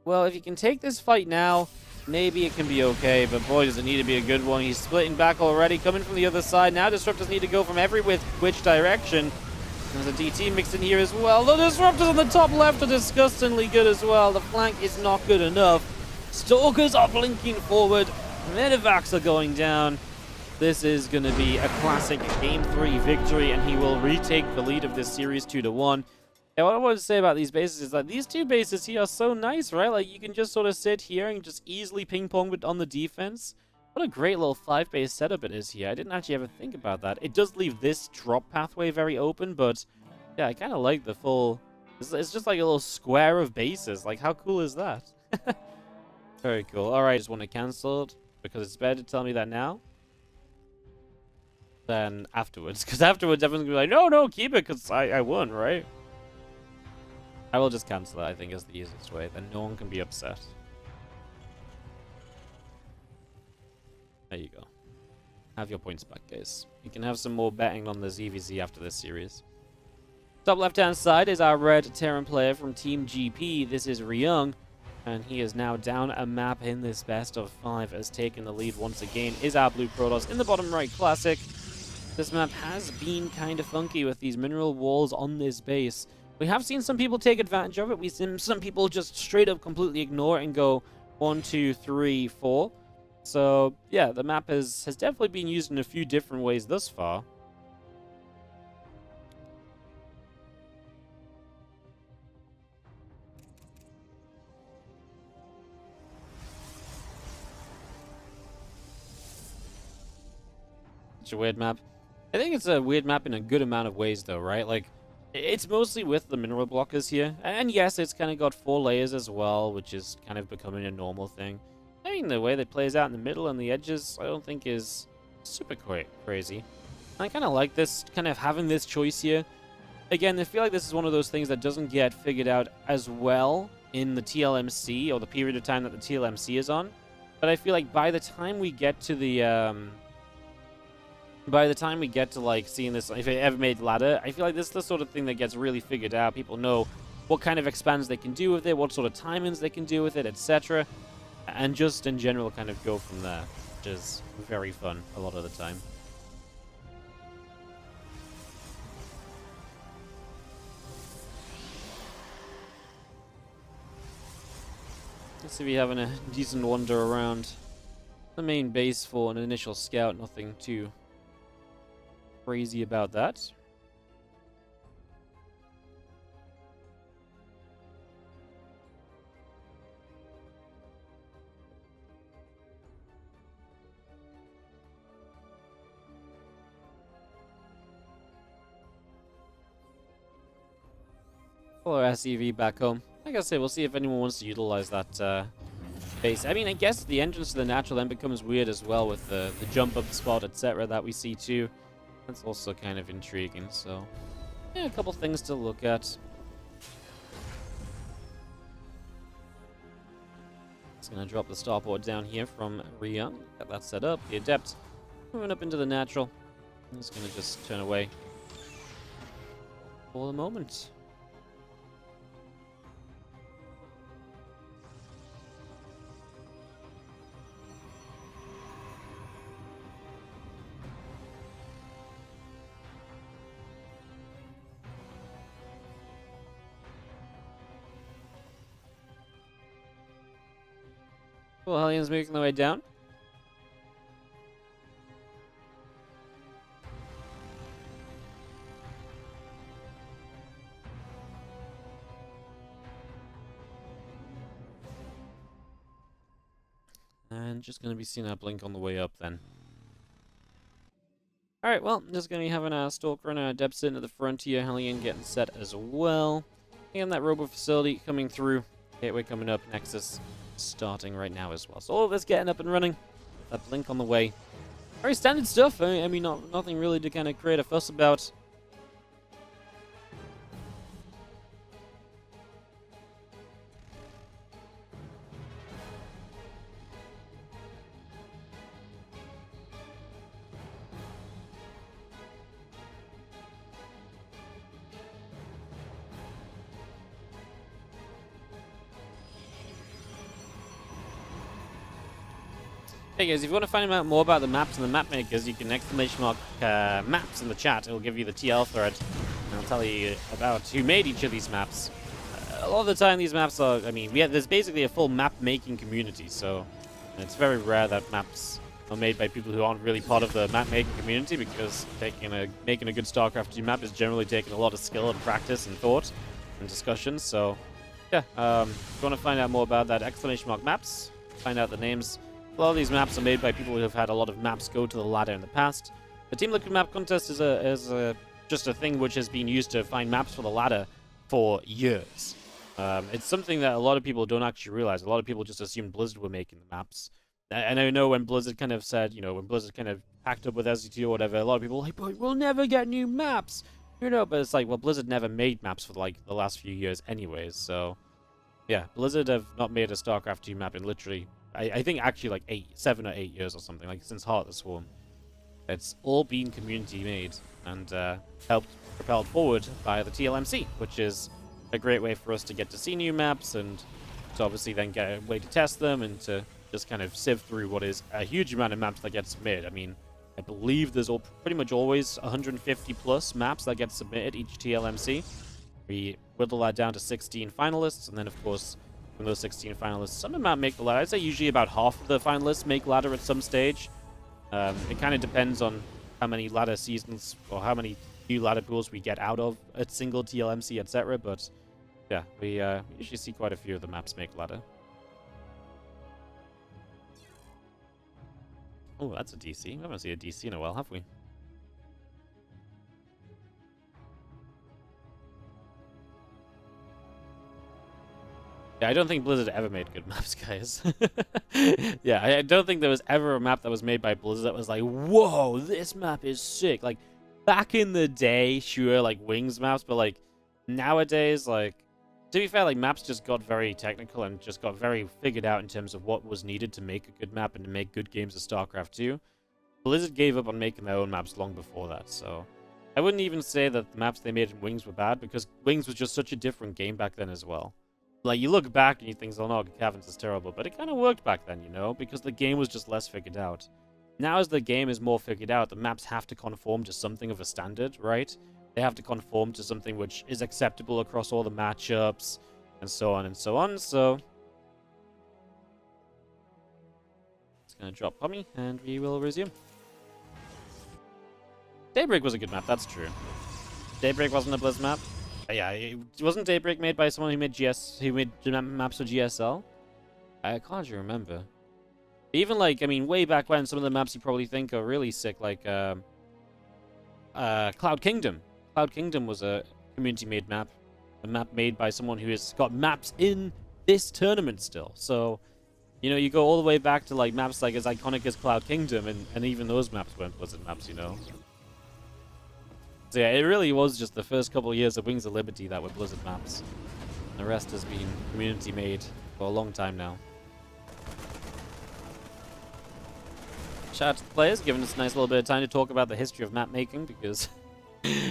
S1: Well, if he can take this fight now, maybe it can be okay, but boy, does it need to be a good one. He's splitting back already, coming from the other side. Now disruptors need to go from every which direction. There's a DT mixed in here as well. The disruptors on the top left are disgustingly good as well. The flank is not good enough. Stalkers are blinking forward. Medevacs are going down. This is going to be a Classic Game 3 victory, and he will retake the lead of this series 2-1. And what I want to say about these bases is that these 2 bases here are so nice, right? Like, you can just sort of sit here and just easily ping-pong on the defense. What a great little 5-base setup it is here. I didn't actually ever think about that. It does leave this drop pathway very open, but yeah, I kind of like the full... It's just like a little square of bases. Like, how cool is that? Very cool. Alright, just want to cancel it because it's better to tell me that now than afterwards. Because afterwards, everyone's going to be like, no, keep it because I won, right? I will just cancel it, I think, is the easiest way. Then no one can be upset. There you go. Have your points back, guys. You can have some more betting on the ZVZ after this series. Top left-hand side is our red Terran player from Team GP. This is Ryung, and he is now down a map in this best of 5, has taken the lead once again. Is our blue Protoss in the bottom right Classic. This map has been kind of funky with these mineral walls on this base. We have seen some people take advantage of it. We've seen some people just straight up completely ignore it and go 1, 2, 3, 4. So, yeah, the map has definitely been used in a few different ways thus far. Such a weird map. I think it's a weird map in a good amount of ways, though, right? Like, it's mostly with the mineral blockers here. And yes, it's kind of got 4 layers as well, which is kind of becoming a normal thing. I mean, the way that plays out in the middle and the edges, I don't think is super crazy. I kind of like this, kind of having this choice here. Again, I feel like this is one of those things that doesn't get figured out as well in the TLMC, or the period of time that the TLMC is on. But I feel like by the time we get to the, like seeing this, if it ever made ladder, I feel like this is the sort of thing that gets really figured out. People know what kind of expands they can do with it, what sort of timings they can do with it, etc. And just in general kind of go from there, which is very fun a lot of the time. Let's see if we're having a decent wander around the main base for an initial scout. Nothing too crazy about that. Follow SEV back home. Like I say, we'll see if anyone wants to utilize that base. I mean, I guess the entrance to the natural then becomes weird as well with the jump up spot, etc. that we see too. That's also kind of intriguing. So, yeah, a couple things to look at. It's going to drop the starport down here from Ryung. Got that set up. The adept moving up into the natural. It's going to just turn away for the moment. Cool, Hellions making their way down. And just going to be seeing that blink on the way up then. Alright, well, just going to be having a Stalker and a Adept sitting at the frontier. Hellion getting set as well. And that Robo Facility coming through. Gateway coming up. Nexus starting right now as well. So all of this getting up and running. That blink on the way. Very standard stuff. I mean, nothing really to kind of create a fuss about. Hey guys, if you want to find out more about the maps and the map makers, you can exclamation mark maps in the chat. It will give you the TL thread, and I'll tell you about who made each of these maps. A lot of the time, these maps are, I mean, there's basically a full map making community, so it's very rare that maps are made by people who aren't really part of the map making community, because making a good StarCraft 2 map is generally taking a lot of skill and practice and thought and discussion. So yeah, if you want to find out more about that, exclamation mark maps, find out the names. A lot of these maps are made by people who have had a lot of maps go to the ladder in the past. The Team Liquid Map Contest is just a thing which has been used to find maps for the ladder for years. It's something that a lot of people don't actually realize. A lot of people just assumed Blizzard were making the maps. And I know when Blizzard kind of said, when Blizzard kind of packed up with SC2 or whatever, a lot of people were like, but we'll never get new maps. But it's like, well, Blizzard never made maps for like the last few years anyways. So yeah, Blizzard have not made a StarCraft 2 map in literally, I think actually like 7 or 8 years or something, like since Heart of the Swarm. It's all been community made and helped propelled forward by the TLMC, which is a great way for us to get to see new maps and to obviously then get a way to test them and to just kind of sift through what is a huge amount of maps that get submitted. I mean, I believe there's pretty much always 150 plus maps that get submitted each TLMC. We whittle that down to 16 finalists, and then of course from those 16 finalists, some of them make the ladder. I'd say usually about half of the finalists make ladder at some stage. It kind of depends on how many ladder seasons or how many new ladder pools we get out of a single TLMC, etc. But yeah, we usually see quite a few of the maps make ladder. Oh, that's a DC. We haven't seen a DC in a while, have we? Yeah, I don't think Blizzard ever made good maps, guys. Yeah, I don't think there was ever a map that was made by Blizzard that was like, whoa, this map is sick. Like, back in the day, sure, like Wings maps, but like nowadays, like, to be fair, like maps just got very technical and just got very figured out in terms of what was needed to make a good map and to make good games of StarCraft 2. Blizzard gave up on making their own maps long before that, so I wouldn't even say that the maps they made in Wings were bad, because Wings was just such a different game back then as well. Like, you look back and you think, oh no, Caverns is terrible, but it kind of worked back then, you know, because the game was just less figured out. Now, as the game is more figured out, the maps have to conform to something of a standard, right? They have to conform to something which is acceptable across all the matchups, and so on and so on, so it's gonna drop Pommy, and we will resume. Daybreak was a good map, that's true. Daybreak wasn't a Blizzard map. Yeah, it wasn't Daybreak made by someone who made maps for GSL? I can't even remember. Even like, I mean, way back when, some of the maps you probably think are really sick, like Cloud Kingdom. Cloud Kingdom was a community-made map. A map made by someone who has got maps in this tournament still. So, you know, you go all the way back to like maps like as iconic as Cloud Kingdom, and even those maps weren't Blizzard maps, you know. So yeah, it really was just the first couple of years of Wings of Liberty that were Blizzard maps. The rest has been community-made for a long time now. Shout out to the players, giving us a nice little bit of time to talk about the history of map making, because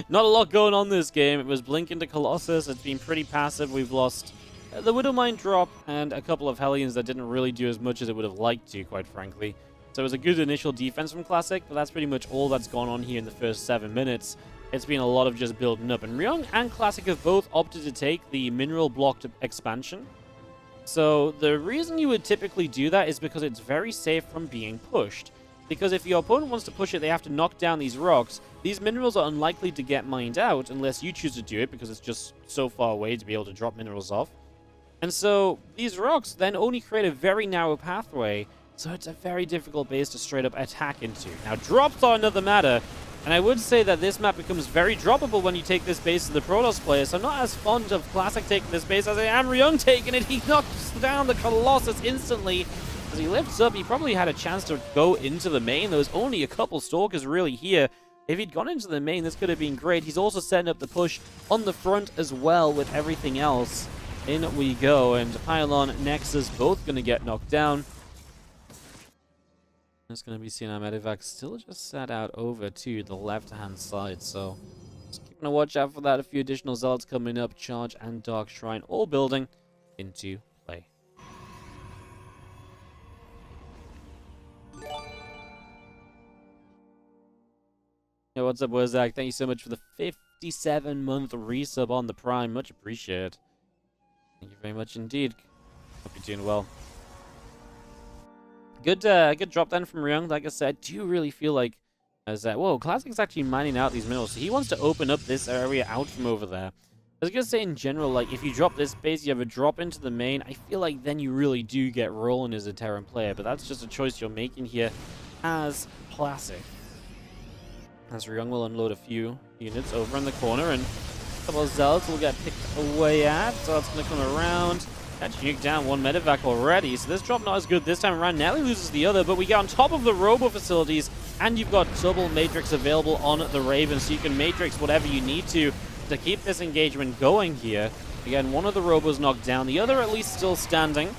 S1: not a lot going on this game. It was Blink into Colossus. It's been pretty passive. We've lost the Widowmine drop and a couple of Hellions that didn't really do as much as it would have liked to, quite frankly. So it was a good initial defense from Classic, but that's pretty much all that's gone on here in the first 7 minutes. It's been a lot of just building up. And Ryung and Classic have both opted to take the mineral blocked expansion. So the reason you would typically do that is because it's very safe from being pushed. Because if your opponent wants to push it, they have to knock down these rocks. These minerals are unlikely to get mined out unless you choose to do it, because it's just so far away to be able to drop minerals off. And so these rocks then only create a very narrow pathway, so it's a very difficult base to straight up attack into. Now, drops are another matter. And I would say that this map becomes very droppable when you take this base to the Protoss player, so I'm not as fond of Classic taking this base as I am Ryung taking it. He knocks down the Colossus instantly. As he lifts up, he probably had a chance to go into the main. There was only a couple Stalkers really here. If he'd gone into the main, this could have been great. He's also setting up the push on the front as well with everything else. In we go, and Pylon, Nexus, both going to get knocked down. It's going to be seeing our Medivac still just sat out over to the left-hand side, so just keeping a watch out for that. A few additional Zealots coming up, Charge and Dark Shrine, all building into play. Hey, what's up, Wozak? Thank you so much for the 57-month resub on the Prime. Much appreciated. Thank you very much indeed. Hope you're doing well. Good drop then from Ryung. Like I said, I do really feel like as that. Whoa, Classic's actually mining out these minerals, so he wants to open up this area out from over there. I was gonna say in general, like if you drop this base, you have a drop into the main. I feel like then you really do get rolling as a Terran player, but that's just a choice you're making here as Classic. As Ryung will unload a few units over in the corner, and a couple of Zealots will get picked away at. So that's gonna come around. That nuked down one Medivac already, so this drop not as good this time around. Nelly loses the other, but we get on top of the Robo facilities, and you've got double Matrix available on the Raven, so you can Matrix whatever you need to keep this engagement going here. Again, one of the Robos knocked down, the other at least still standing.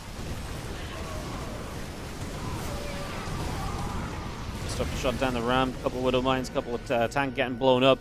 S1: Just shot down the ramp, couple of Widow Mines, couple of tank getting blown up.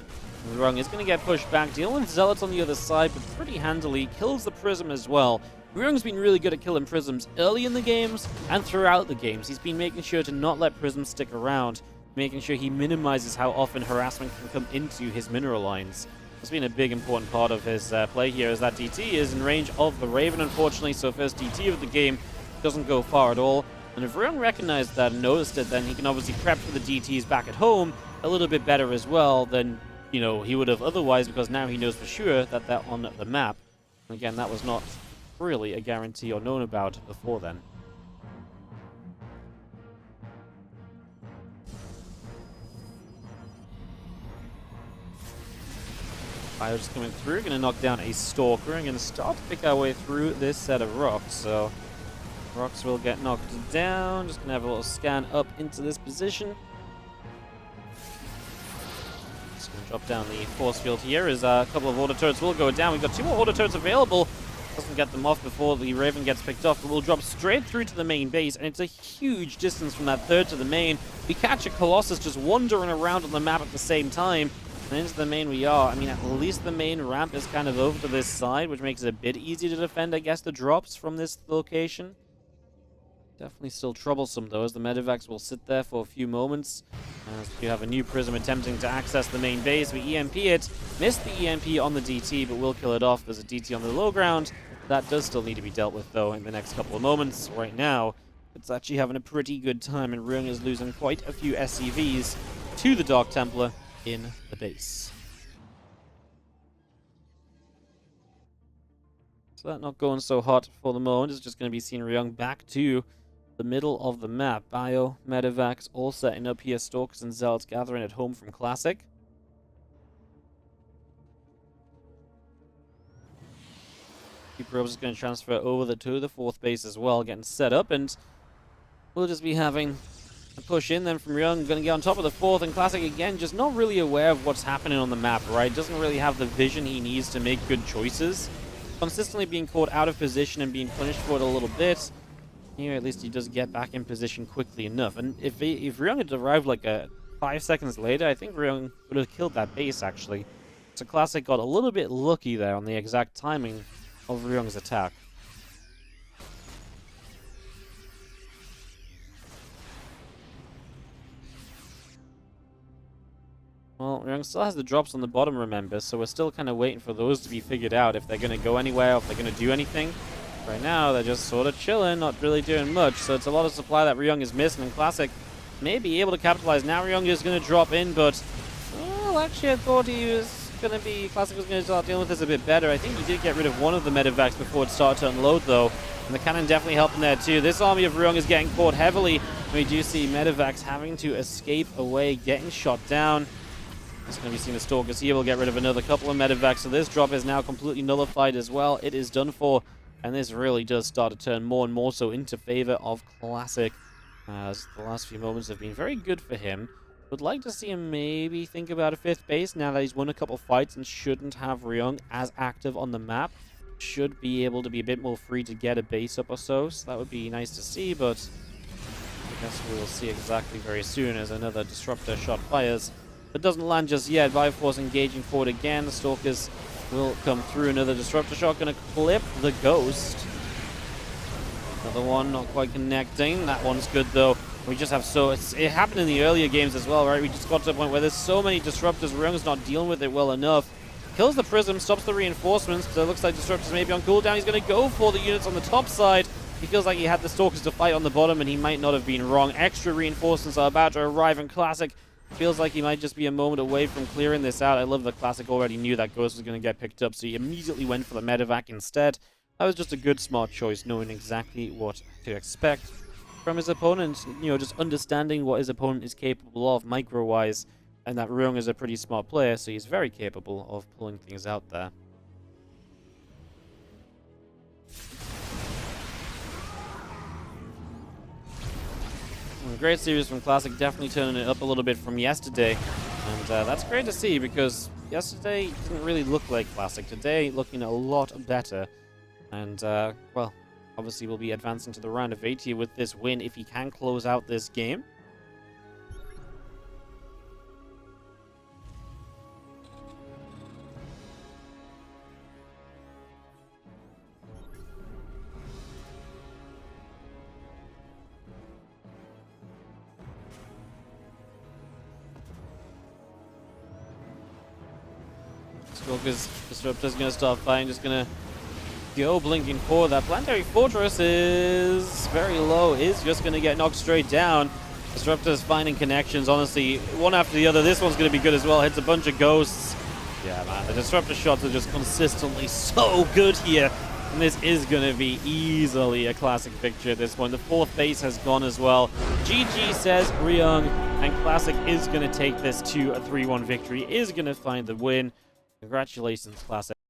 S1: Ryung is going to get pushed back, dealing with Zealots on the other side, but pretty handily, kills the Prism as well. Ryung's been really good at killing Prisms early in the games and throughout the games. He's been making sure to not let Prisms stick around, making sure he minimizes how often harassment can come into his mineral lines. It's been a big important part of his play here, as that DT is in range of the Raven, unfortunately, so first DT of the game doesn't go far at all. And if Ryung recognized that and noticed it, then he can obviously prep for the DTs back at home a little bit better as well than, you know, he would have otherwise, because now he knows for sure that they're on the map. And again, that was not really a guarantee or known about before then. Fire just coming through, going to knock down a Stalker, and going to start to pick our way through this set of rocks. So rocks will get knocked down. Just going to have a little scan up into this position. Just going to drop down the force field here as a couple of auto turrets will go down. We've got 2 more auto turrets available. Doesn't get them off before the Raven gets picked off, but we'll drop straight through to the main base, and it's a huge distance from that third to the main. We catch a Colossus just wandering around on the map at the same time, and into the main we are. I mean, at least the main ramp is kind of over to this side, which makes it a bit easier to defend, I guess, the drops from this location. Definitely still troublesome, though, as the Medivacs will sit there for a few moments. As you have a new Prism attempting to access the main base. We EMP it. Missed the EMP on the DT, but we'll kill it off. There's a DT on the low ground. That does still need to be dealt with, though, in the next couple of moments. Right now, it's actually having a pretty good time, and Ryung is losing quite a few SCVs to the Dark Templar in the base. So that not going so hot for the moment. It's just going to be seeing Ryung back to the middle of the map. Bio, Medivacs all setting up here. Stalkers and Zealots gathering at home from Classic. Probes is going to transfer over to the 4th base as well, getting set up, and we'll just be having a push in then from Ryung. Going to get on top of the 4th, and Classic again just not really aware of what's happening on the map, right? Doesn't really have the vision he needs to make good choices. Consistently being caught out of position and being punished for it a little bit. Here at least he does get back in position quickly enough, and if Ryung had arrived like 5 seconds later, I think Ryung would have killed that base actually. So Classic got a little bit lucky there on the exact timing of Ryung's attack. Well, Ryung still has the drops on the bottom, remember, so we're still kind of waiting for those to be figured out, if they're going to go anywhere, or if they're going to do anything. Right now, they're just sort of chilling, not really doing much, so it's a lot of supply that Ryung is missing, and Classic may be able to capitalize. Now Ryung is going to drop in, but, well, actually I thought he was Classic was going to start dealing with this a bit better. I think he did get rid of one of the Medivacs before it started to unload, though. And the cannon definitely helping there, too. This army of Ryung is getting caught heavily. We do see Medivacs having to escape away, getting shot down. It's going to be seeing the Stalkers here. We'll get rid of another couple of Medivacs. So this drop is now completely nullified as well. It is done for. And this really does start to turn more and more so into favor of Classic, as the last few moments have been very good for him. Would like to see him maybe think about a 5th base now that he's won a couple fights and shouldn't have Ryung as active on the map. Should be able to be a bit more free to get a base up or so, so that would be nice to see, but I guess we will see exactly very soon as another Disruptor shot fires. But doesn't land just yet. Bioforce engaging forward again. The Stalkers will come through. Another Disruptor shot going to clip the Ghost. Another one not quite connecting. That one's good though. We just have it happened in the earlier games as well, right? We just got to a point where there's so many Disruptors, Ryung's not dealing with it well enough. Kills the Prism, stops the reinforcements, so it looks like Disruptors may be on cooldown. He's going to go for the units on the top side. He feels like he had the Stalkers to fight on the bottom, and he might not have been wrong. Extra reinforcements are about to arrive, and Classic feels like he might just be a moment away from clearing this out. I love that Classic already knew that Ghost was going to get picked up, so he immediately went for the Medivac instead. That was just a good, smart choice, knowing exactly what to expect from his opponent, just understanding what his opponent is capable of micro-wise, and that Ryung is a pretty smart player, so he's very capable of pulling things out there. Well, great series from Classic, definitely turning it up a little bit from yesterday, and that's great to see, because yesterday didn't really look like Classic. Today, looking a lot better, and, well, obviously, we'll be advancing to the round of 8 here with this win if he can close out this game. Stalker's Disruptor's going to start fighting, just going to go blinking forward. That Planetary Fortress is very low, is just going to get knocked straight down. Disruptor's finding connections, honestly, one after the other. This one's going to be good as well. Hits a bunch of ghosts. Yeah, man, the Disruptor shots are just consistently so good here. And this is going to be easily a Classic victory at this point. The 4th base has gone as well. GG says Ryung, and Classic is going to take this to a 3-1 victory, is going to find the win. Congratulations, Classic.